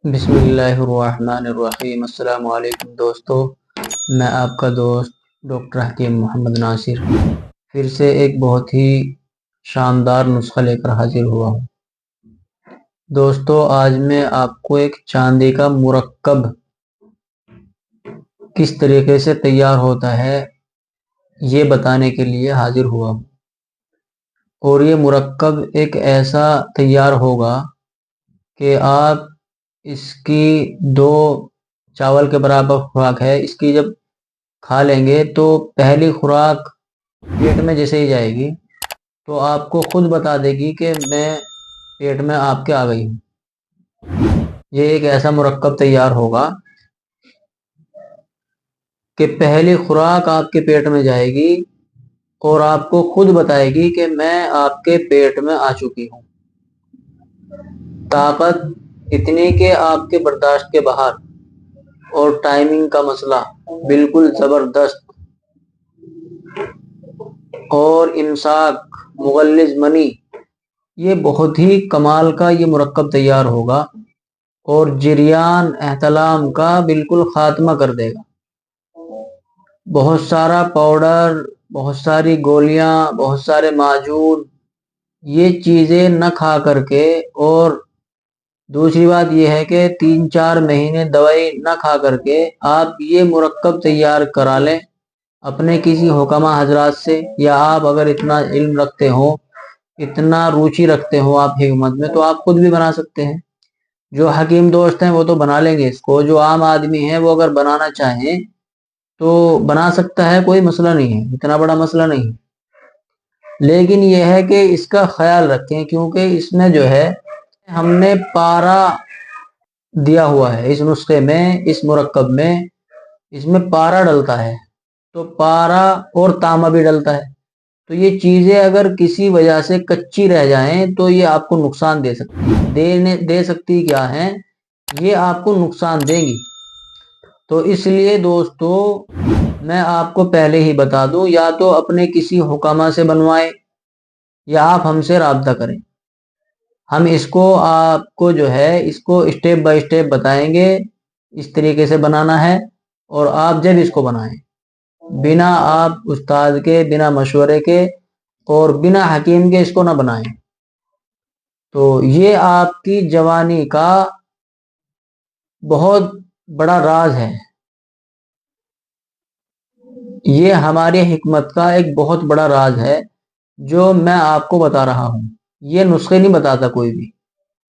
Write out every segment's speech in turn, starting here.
बिस्मिल्लाहिर्रहमानिर्रहीम। अस्सलाम वालेकुम दोस्तों, मैं आपका दोस्त डॉक्टर हकीम मोहम्मद नासिर फिर से एक बहुत ही शानदार नुस्खा लेकर हाजिर हुआ हूँ। दोस्तों, आज मैं आपको एक चांदी का मुरक्कब किस तरीके से तैयार होता है ये बताने के लिए हाजिर हुआ हूँ। और ये मुरक्कब एक ऐसा तैयार होगा कि आप इसकी दो चावल के बराबर खुराक है। इसकी जब खा लेंगे तो पहली खुराक पेट में जैसे ही जाएगी तो आपको खुद बता देगी कि मैं पेट में आपके आ गई हूँ। ये एक ऐसा मुरक्कब तैयार होगा कि पहली खुराक आपके पेट में जाएगी और आपको खुद बताएगी कि मैं आपके पेट में आ चुकी हूँ। ताकत इतनी कि आपके बर्दाश्त के बाहर, और टाइमिंग का मसला बिल्कुल ज़बरदस्त, और इंसाक मुगल्लिज मनी, ये बहुत ही कमाल का ये मुरक्कब तैयार होगा और जिरियान एहतलाम का बिल्कुल खात्मा कर देगा। बहुत सारा पाउडर, बहुत सारी गोलियां, बहुत सारे माजून, ये चीज़ें न खा करके, और दूसरी बात यह है कि 3-4 महीने दवाई न खा करके आप ये मुरक्कब तैयार करा लें अपने किसी हुक्मा हजरात से, या आप अगर इतना इल्म रखते हो, इतना रुचि रखते हो आप हिकमत में, तो आप खुद भी बना सकते हैं। जो हकीम दोस्त हैं वो तो बना लेंगे इसको, जो आम आदमी है वो अगर बनाना चाहें तो बना सकता है, कोई मसला नहीं है, इतना बड़ा मसला नहीं। लेकिन यह है कि इसका ख्याल रखें, क्योंकि इसमें जो है हमने पारा दिया हुआ है इस नुस्खे में, इस मुरक्कब में इसमें पारा डलता है, तो पारा और तामा भी डलता है। तो ये चीज़ें अगर किसी वजह से कच्ची रह जाएं तो ये आपको नुकसान दे सकती क्या हैं, ये आपको नुकसान देंगी। तो इसलिए दोस्तों, मैं आपको पहले ही बता दूं, या तो अपने किसी हुक्मा से बनवाएं या आप हमसे राब्ता करें। हम इसको आपको जो है इसको स्टेप बाय स्टेप बताएंगे, इस तरीके से बनाना है। और आप जब इसको बनाएं, बिना आप उस्ताद के, बिना मशवरे के और बिना हकीम के इसको ना बनाएं, तो ये आपकी जवानी का बहुत बड़ा राज है। ये हमारी हिकमत का एक बहुत बड़ा राज है जो मैं आपको बता रहा हूँ। ये नुस्खे नहीं बताता कोई भी,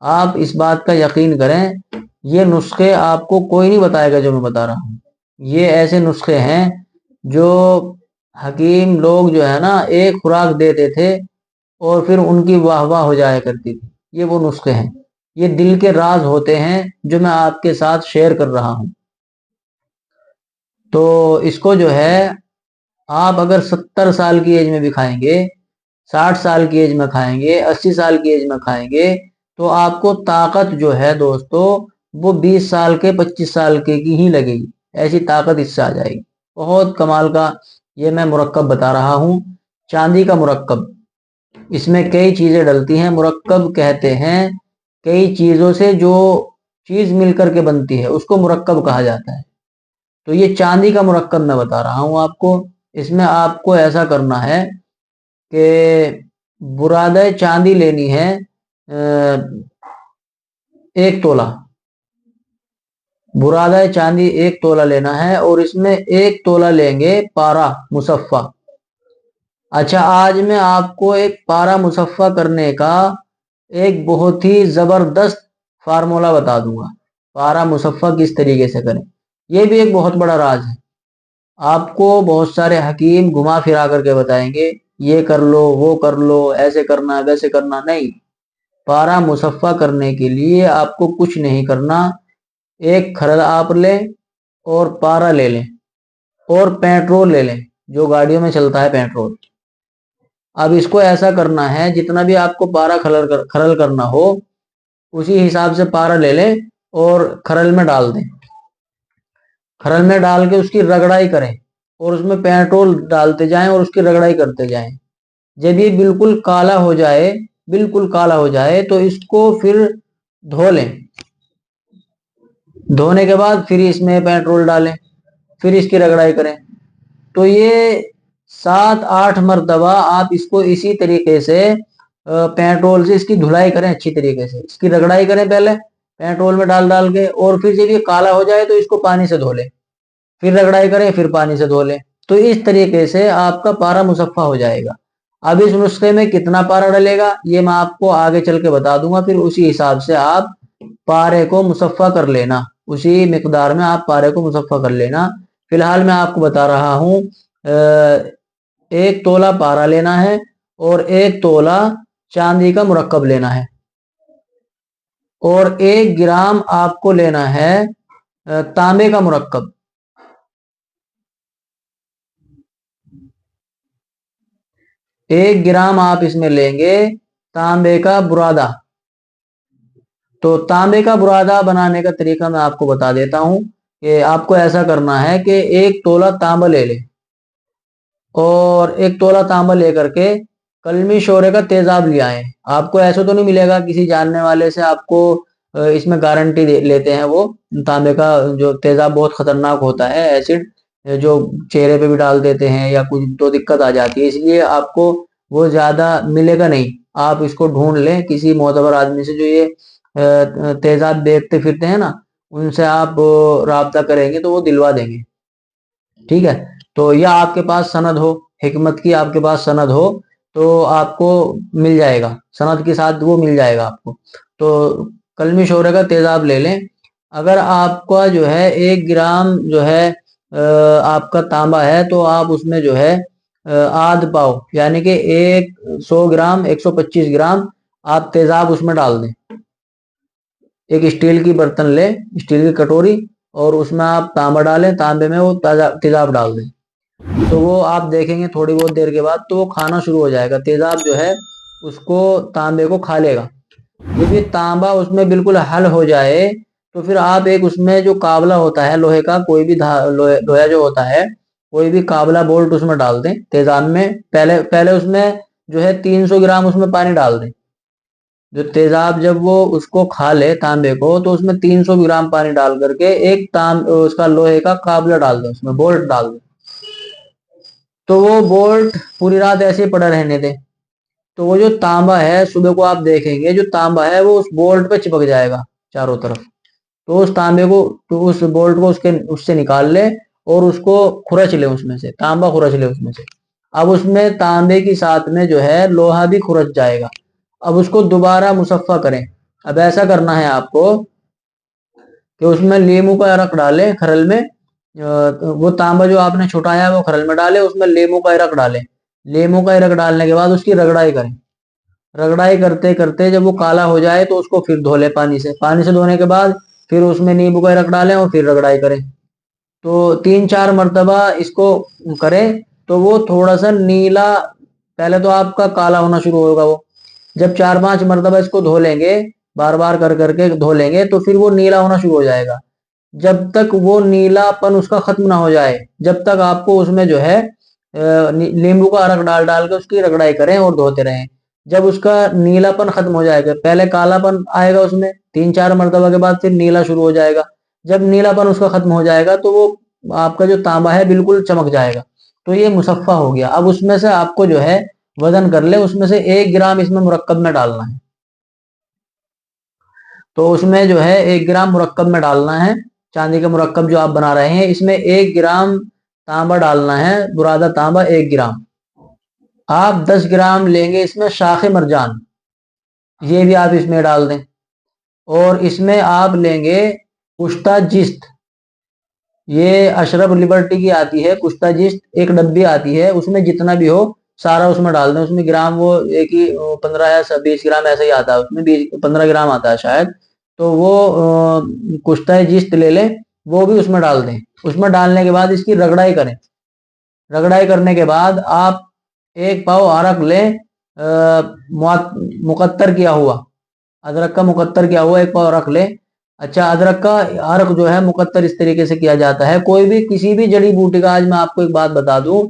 आप इस बात का यकीन करें। ये नुस्खे आपको कोई नहीं बताएगा जो मैं बता रहा हूँ। ये ऐसे नुस्खे हैं जो हकीम लोग जो है ना एक खुराक देते थे और फिर उनकी वाह वाह हो जाया करती थी। ये वो नुस्खे हैं, ये दिल के राज होते हैं जो मैं आपके साथ शेयर कर रहा हूँ। तो इसको जो है आप अगर 70 साल की एज में भी खाएंगे, 60 साल की एज में खाएंगे, 80 साल की एज में खाएंगे, तो आपको ताकत जो है दोस्तों वो 20 साल के, 25 साल के की ही लगेगी। ऐसी ताकत इससे आ जाएगी। बहुत कमाल का ये मैं मुरक्कब बता रहा हूँ, चांदी का मुरक्कब। इसमें कई चीजें डलती हैं। मुरक्कब कहते हैं कई चीजों से जो चीज मिलकर के बनती है उसको मुरक्कब कहा जाता है। तो ये चांदी का मुरक्कब मैं बता रहा हूँ आपको। इसमें आपको ऐसा करना है कि बुरादा चांदी लेनी है 1 तोला। बुरादा चांदी 1 तोला लेना है, और इसमें 1 तोला लेंगे पारा मुसफ्फा। अच्छा, आज मैं आपको एक पारा मुसफ्फा करने का एक बहुत ही जबरदस्त फार्मूला बता दूंगा। पारा मुसफ्फा किस तरीके से करें, यह भी एक बहुत बड़ा राज है। आपको बहुत सारे हकीम घुमा फिरा करके बताएंगे ये कर लो, वो कर लो, ऐसे करना, वैसे करना। नहीं, पारा मुसफ्फा करने के लिए आपको कुछ नहीं करना। एक खरल आप लें और पारा ले लें और पेट्रोल ले लें, जो गाड़ियों में चलता है पेट्रोल। अब इसको ऐसा करना है, जितना भी आपको पारा खरल करना हो उसी हिसाब से पारा ले लें और खरल में डाल दें। खरल में डाल के उसकी रगड़ाई करें और उसमें पेट्रोल डालते जाएं और उसकी रगड़ाई करते जाएं। जब ये बिल्कुल काला हो जाए, बिल्कुल काला हो जाए, तो इसको फिर धो लें। धोने के बाद फिर इसमें पेट्रोल डालें, फिर इसकी रगड़ाई करें। तो ये 7-8 मरतबा आप इसको इसी तरीके से पेट्रोल से इसकी धुलाई करें, अच्छी तरीके से इसकी रगड़ाई करें पहले पेट्रोल में डाल डाल के, और फिर जब ये काला हो जाए तो इसको पानी से धो लें, फिर रगड़ाई करें, फिर पानी से धो लें। तो इस तरीके से आपका पारा मुसफ़ा हो जाएगा। अब इस नुस्खे में कितना पारा डलेगा ये मैं आपको आगे चल के बता दूंगा, फिर उसी हिसाब से आप पारे को मुसफ़ा कर लेना, उसी मिकदार में आप पारे को मुसफ़ा कर लेना। फिलहाल मैं आपको बता रहा हूँ 1 तोला पारा लेना है और 1 तोला चांदी का मुरक्कब लेना है, और 1 ग्राम आपको लेना है तांबे का मुरक्कब। 1 ग्राम आप इसमें लेंगे तांबे का बुरादा। तो तांबे का बुरादा बनाने का तरीका मैं आपको बता देता हूं कि आपको ऐसा करना है कि 1 तोला तांबा ले लें, और 1 तोला तांबा लेकर के कलमी शोरे का तेजाब ले आए। आपको ऐसा तो नहीं मिलेगा किसी जानने वाले से, आपको इसमें गारंटी लेते हैं वो। तांबे का जो तेजाब बहुत खतरनाक होता है, एसिड जो चेहरे पे भी डाल देते हैं या कुछ तो दिक्कत आ जाती है, इसलिए आपको वो ज्यादा मिलेगा नहीं। आप इसको ढूंढ लें किसी मोतबर आदमी से, जो ये तेजाब बेचते फिरते हैं ना, उनसे आप राब्ता करेंगे तो वो दिलवा देंगे, ठीक है। तो या आपके पास सनद हो, हिकमत की आपके पास सनद हो तो आपको मिल जाएगा, सनद के साथ वो मिल जाएगा आपको। तो कलमी शोरे का तेजाब ले लें। अगर आपका जो है 1 ग्राम जो है आपका तांबा है, तो आप उसमें जो है आध पाव यानी कि 100 ग्राम 125 ग्राम आप तेजाब उसमें डाल दें। एक स्टील की बर्तन ले, स्टील की कटोरी, और उसमें आप तांबा डालें, तांबे में वो तेजाब डाल दें। तो वो आप देखेंगे थोड़ी बहुत देर के बाद तो वो खाना शुरू हो जाएगा, तेजाब जो है उसको तांबे को खा लेगा। जब ये तांबा उसमें बिल्कुल हल हो जाए तो फिर आप एक उसमें जो काबला होता है लोहे का, कोई भी लोहा जो होता है, कोई भी काबला बोल्ट उसमें डाल दें तेजाब में। पहले पहले उसमें जो है 300 ग्राम उसमें पानी डाल दें। जो तेजाब जब वो उसको खा ले तांबे को, तो उसमें 300 ग्राम पानी डाल करके एक उसका लोहे का काबला डाल दें, उसमें बोल्ट डाल दें। तो वो बोल्ट पूरी रात ऐसे ही पड़ा रहने दें। तो वो जो तांबा है सुबह को आप देखेंगे जो तांबा है वो उस बोल्ट पे चिपक जाएगा चारों तरफ। तो उस तांबे को, तो उस बोल्ट को उसके उससे निकाल ले और उसको खुरच ले, उसमें से तांबा खुरच ले उसमें से। अब उसमें तांबे की साथ में जो है लोहा भी खुरच जाएगा। अब उसको दोबारा मुसफ़ा करें। अब ऐसा करना है आपको कि उसमें लीमू का अरक डालें खरल में, वो तांबा जो आपने छुटाया वो खरल में डाले, उसमें लीमू का अरक डालें। लीमू का अरक डालने के बाद उसकी रगड़ाई करें। रगड़ाई करते करते जब वो काला हो जाए तो उसको फिर धो लें पानी से। पानी से धोने के बाद फिर उसमें नींबू का रख डालें और फिर रगड़ाई करें। तो 3-4 मरतबा इसको करें तो वो थोड़ा सा नीला, पहले तो आपका काला होना शुरू होगा वो। जब 4-5 मरतबा इसको धो लेंगे, बार बार कर करके धो लेंगे, तो फिर वो नीला होना शुरू हो जाएगा। जब तक वो नीलापन उसका खत्म ना हो जाए, जब तक आपको उसमें जो है नींबू का अरक डाल डाल के उसकी रगड़ाई करें और धोते रहें। जब उसका नीलापन खत्म हो जाएगा, पहले कालापन आएगा उसमें, 3-4 मरतबा के बाद फिर नीला शुरू हो जाएगा। जब नीलापन उसका खत्म हो जाएगा तो वो आपका जो तांबा है बिल्कुल चमक जाएगा। तो ये मुसफ़ा हो गया। अब उसमें से आपको जो है वजन कर ले, उसमें से 1 ग्राम इसमें मुरक्कब में डालना है। तो उसमें जो है 1 ग्राम मुरक्कब में डालना है, चांदी का मुरक्कब जो आप बना रहे हैं, इसमें 1 ग्राम तांबा डालना है, बुरादा तांबा 1 ग्राम। आप 10 ग्राम लेंगे इसमें शाखे मरजान, ये भी आप इसमें डाल दें। और इसमें आप लेंगे कुश्ता जिस्त, ये अशरफ लिबर्टी की आती है कुश्ता जिस्त, एक डब्बी आती है, उसमें जितना भी हो सारा उसमें डाल दें। उसमें ग्राम वो एक ही 15 या 20 ग्राम ऐसा ही आता है, उसमें 15 ग्राम आता है शायद। तो वो कुश्ता जिस्त ले लें, वो भी उसमें डाल दें। उसमें डालने के बाद इसकी रगड़ाई करें। रगड़ाई करने के बाद आप 1 पाव अरक लें, मुकत्तर किया हुआ अदरक का, मुकत्तर किया हुआ 1 पाव अरक लें। अच्छा, अदरक का अरक जो है मुकत्तर इस तरीके से किया जाता है। कोई भी किसी भी जड़ी बूटी का, आज मैं आपको एक बात बता दूं,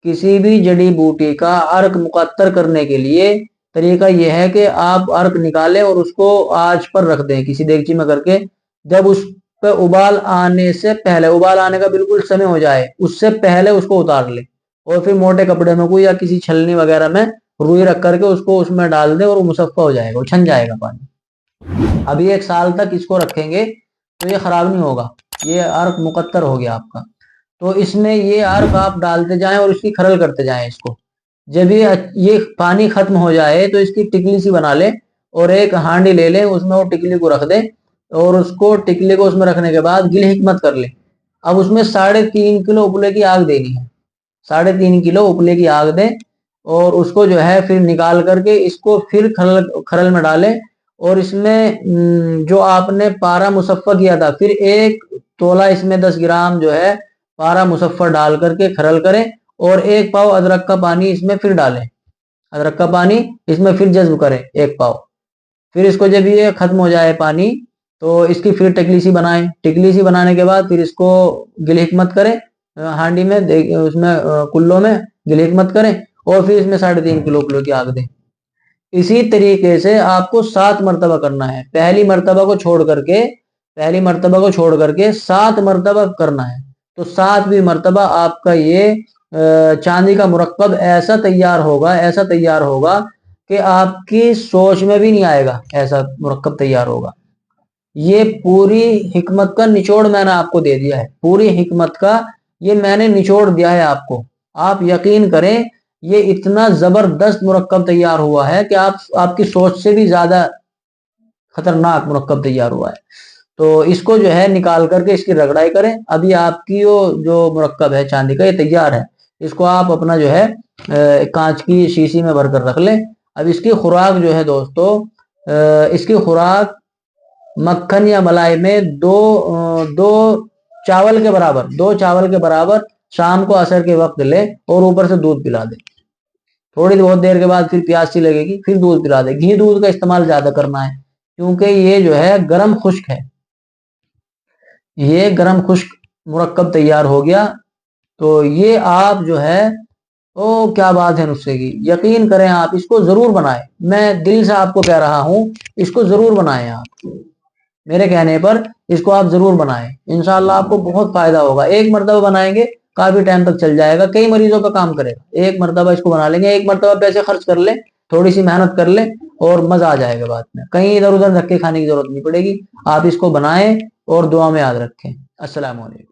किसी भी जड़ी बूटी का अरक मुकत्तर करने के लिए तरीका यह है कि आप अरक निकालें और उसको आंच पर रख दें किसी देगची में करके। जब उस پہ ابال آنے سے پہلے، ابال آنے کا بالکل سمے ہو جائے اس سے پہلے اس کو اتار لے، اور پھر موٹے کپڑے میں کوئی یا کسی چھلنی وغیرہ میں روئی رکھ کر کے اس کو اس میں ڈال دے، اور وہ مصفہ ہو جائے گا، وہ چھن جائے گا پانی۔ ابھی 1 سال تک اس کو رکھیں گے تو یہ خراب نہیں ہوگا، یہ عرق مقطر ہو گیا آپ کا۔ تو اس میں یہ عرق آپ ڈالتے جائیں اور اس کی کھرل کرتے جائیں اس کو۔ جب یہ پانی ختم ہو جائے تو اس کی ٹکلی سی بنا لیں، اور ایک ہانڈی لے لیں، اس میں وہ ٹکلی کو رکھ دیں، اور اس کو ٹکلی کو اس میں رکھنے کے بعد گل حکمت کر لیں۔ اب اس میں 3.5 کلو اپلے کی آگ دینی ہے، 3.5 کلو اپلے کی آگ دیں، اور اس کو جو ہے پھر نکال کر کے اس کو پھر کھرل میں ڈالیں، اور اس میں جو آپ نے پارا مصفہ کیا تھا، پھر 1 تولہ اس میں 10 گرام جو ہے پارا مصفہ ڈال کر کے کھرل کریں، اور 1 پاؤ ادرک کا پانی اس میں پھر ڈالیں، ادرک کا پانی اس میں پھر جذب کریں 1 پاؤ۔ پھر اس کو جب یہ ختم ہو جائے پانی تو اس کی پھر ٹکلی سی بنائیں، ٹکلی سی بنانے کے بعد پھر اس کو گل حکمت کریں ہانڈی میں، اس میں کلوں میں گل حکمت کریں، اور پھر اس میں 3.5 کلو کلو کی آگ دیں۔ اسی طریقے سے آپ کو 7 مرتبہ کرنا ہے، پہلی مرتبہ کو چھوڑ کر کے 7 مرتبہ کرنا ہے، تو 7ویں مرتبہ آپ کا یہ چاندی کا مرکب ایسا تیار ہوگا کہ آپ کی سوچ میں بھی نہیں آئے گا، ایسا مرکب تیار ہوگا۔ یہ پوری حکمت کا نچوڑ میں نے آپ کو دے دیا ہے، پوری حکمت کا یہ میں نے نچوڑ دیا ہے آپ کو۔ آپ یقین کریں یہ اتنا زبردست مرکب تیار ہوا ہے کہ آپ کی سوچ سے بھی زیادہ خطرناک مرکب تیار ہوا ہے۔ تو اس کو جو ہے نکال کر کے اس کی رگڑائی کریں۔ ابھی آپ کی جو مرکب ہے چاندی کا یہ تیار ہے، اس کو آپ اپنا جو ہے کانچ کی شیشی میں بھر کر رکھ لیں۔ اب اس کی خوراک جو ہے دوستو، اس کی خوراک مکھن یا ملائی میں دو چاول کے برابر شام کو عصر کے وقت لے، اور اوپر سے دودھ پلا دے۔ تھوڑی بہت دیر کے بعد پھر پیاس سی لگے گی، پھر دودھ پلا دے۔ گھی دودھ کا استعمال زیادہ کرنا ہے، کیونکہ یہ جو ہے گرم خشک ہے، یہ گرم خشک مرکب تیار ہو گیا۔ تو یہ آپ جو ہے کیا بات ہے نسخے کی، یقین کریں آپ اس کو ضرور بنائیں، میں دل سے آپ کو کہہ رہا ہوں اس کو ضرور بنائیں، آپ میرے کہنے پر اس کو آپ ضرور بنائیں، انشاءاللہ آپ کو بہت فائدہ ہوگا۔ 1 مرتبہ بنائیں گے کافی ٹائم تک چل جائے گا، کئی مریضوں کا کام کرے گا۔ 1 مرتبہ اس کو بنا لیں گے، 1 مرتبہ پیسے خرچ کر لیں، تھوڑی سی محنت کر لیں، اور مزہ آ جائے گا بعد میں، کہیں ادھر ادھر دھکے کھانے کی ضرورت نہیں پڑے گی۔ آپ اس کو بنائیں اور دعا میں یاد رکھیں۔ السلام علیکم۔